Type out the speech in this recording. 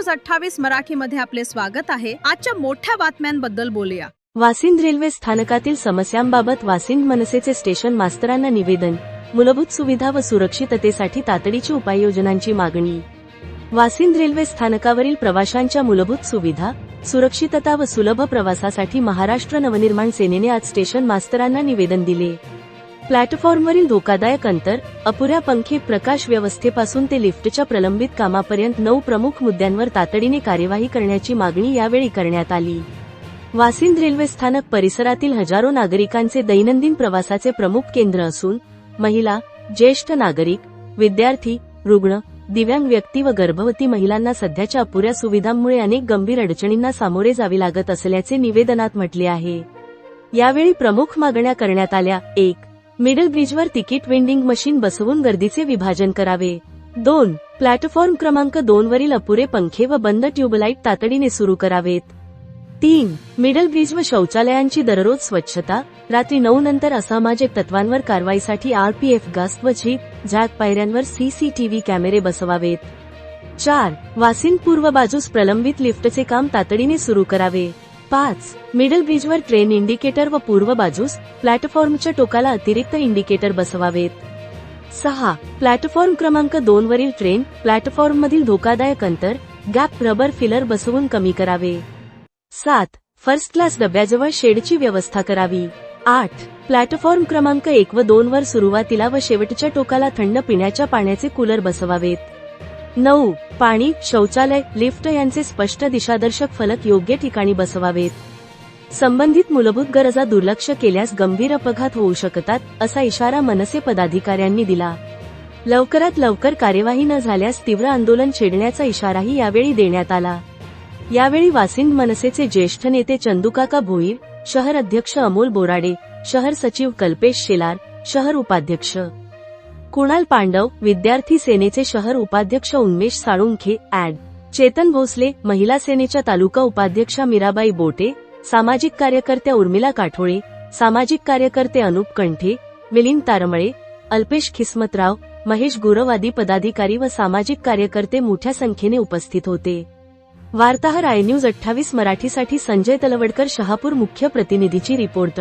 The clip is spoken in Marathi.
न्यूज 28 मराठीमध्ये आपले स्वागत आहे। आजच्या मोठ्या बातम्यांबद्दल बोलूया। वासिंद रेल्वे स्थानकातील समस्यांबाबत वासिंद मनसेचे स्टेशन मास्तरांना निवेदन। मूलभूत सुविधा व सुरक्षिततेसाठी तातडीची उपाययोजनांची मागणी। वासिंद रेल्वे स्थानकावरील प्रवाशांच्या मूलभूत सुविधा, सुरक्षितता व सुलभ प्रवासासाठी महाराष्ट्र नवनिर्माण सेनेने आज स्टेशन मास्तरांना निवेदन दिले। प्लॅटफॉर्मवरील धोकादायक अंतर, अपुऱ्या पंखे, प्रकाश व्यवस्थेपासून ते लिफ्टच्या प्रलंबित कामापर्यंत 9 प्रमुख मुद्द्यांवर तातडीने कार्यवाही करण्याची मागणी यावेळी करण्यात आली। वासिंद रेल्वे स्थानक परिसरातील हजारो नागरिकांचे दैनंदिन प्रवासाचे प्रमुख केंद्र असून महिला, ज्येष्ठ नागरिक, विद्यार्थी, रुग्ण, दिव्यांग व्यक्ती व गर्भवती महिलांना सध्याच्या अपुऱ्या सुविधांमुळे अनेक गंभीर अडचणींना सामोरे जावे लागत असल्याचे निवेदनात म्हटले आहे। यावेळी प्रमुख मागण्या करण्यात आल्या। 1. मिडल ब्रिजवर तिकीट वेंडिंग मशीन बसवून गर्दीचे विभाजन करावे। 2. प्लॅटफॉर्म क्रमांक 2 वरील अपुरे पंखे व बंद ट्यूबलाईट तातडीने सुरू करावेत। 3. मिडल ब्रिज व शौचालयांची दररोज स्वच्छता, रात्री 9 नंतर असामाजिक तत्वांवर कारवाईसाठी RPF गास्त व झॅक पायऱ्यांवर CCTV कॅमेरे बसवावेत। 4. वासिंद पूर्व बाजूस प्रलंबित लिफ्टचे काम तातडीने सुरू करावे। 5. मिडल ब्रिजवर ट्रेन इंडिकेटर व पूर्व बाजूस प्लॅटफॉर्मच्या टोकाला अतिरिक्त इंडिकेटर बसवावेत। 6. प्लॅटफॉर्म क्रमांक 2 वरील ट्रेन प्लॅटफॉर्ममधील धोकादायक अंतर, गॅप रबर फिलर बसवून कमी करावे। 7. फर्स्ट क्लास डब्याजवळ शेडची व्यवस्था करावी। 8. प्लॅटफॉर्म क्रमांक 1 व 2 वर सुरुवातीला व शेवटच्या टोकाला थंड पिण्याच्या पाण्याचे कूलर बसवावेत। 9. पाणी, शौचालय, लिफ्ट यांचे स्पष्ट दिशादर्शक फलक योग्य ठिकाणी बसवावेत। संबंधित मूलभूत गरजा दुर्लक्ष केल्यास गंभीर अपघात होऊ शकतात, असा इशारा मनसे पदाधिकाऱ्यांनी दिला। लवकरात लवकर कार्यवाही न झाल्यास तीव्र आंदोलन छेडण्याचा इशाराही यावेळी देण्यात आला। यावेळी वासिंद मनसेचे ज्येष्ठ नेते चंदूकाका भोईर, शहर अध्यक्ष अमोल बोराडे, शहर सचिव कल्पेश शेलार, शहर उपाध्यक्ष कुणाल पांडव, विद्यार्थी सेनेचे शहर उपाध्यक्ष उन्मेष साळुंखे, ॲड. चेतन भोसले, महिला सेनेच्या तालुका उपाध्यक्षा मीराबाई बोटे, सामाजिक कार्यकर्त्या उर्मिला काठोळे, सामाजिक कार्यकर्ते अनुप कंठे, मिलिंद तारमळे, अल्पेश खिस्मतराव, महेश गुरव आदी पदाधिकारी व सामाजिक कार्यकर्ते मोठ्या संख्येने उपस्थित होते। वार्ताहर iNews 28 मराठीसाठी संजय तलवडकर, शहापूर। मुख्य प्रतिनिधीची रिपोर्ट।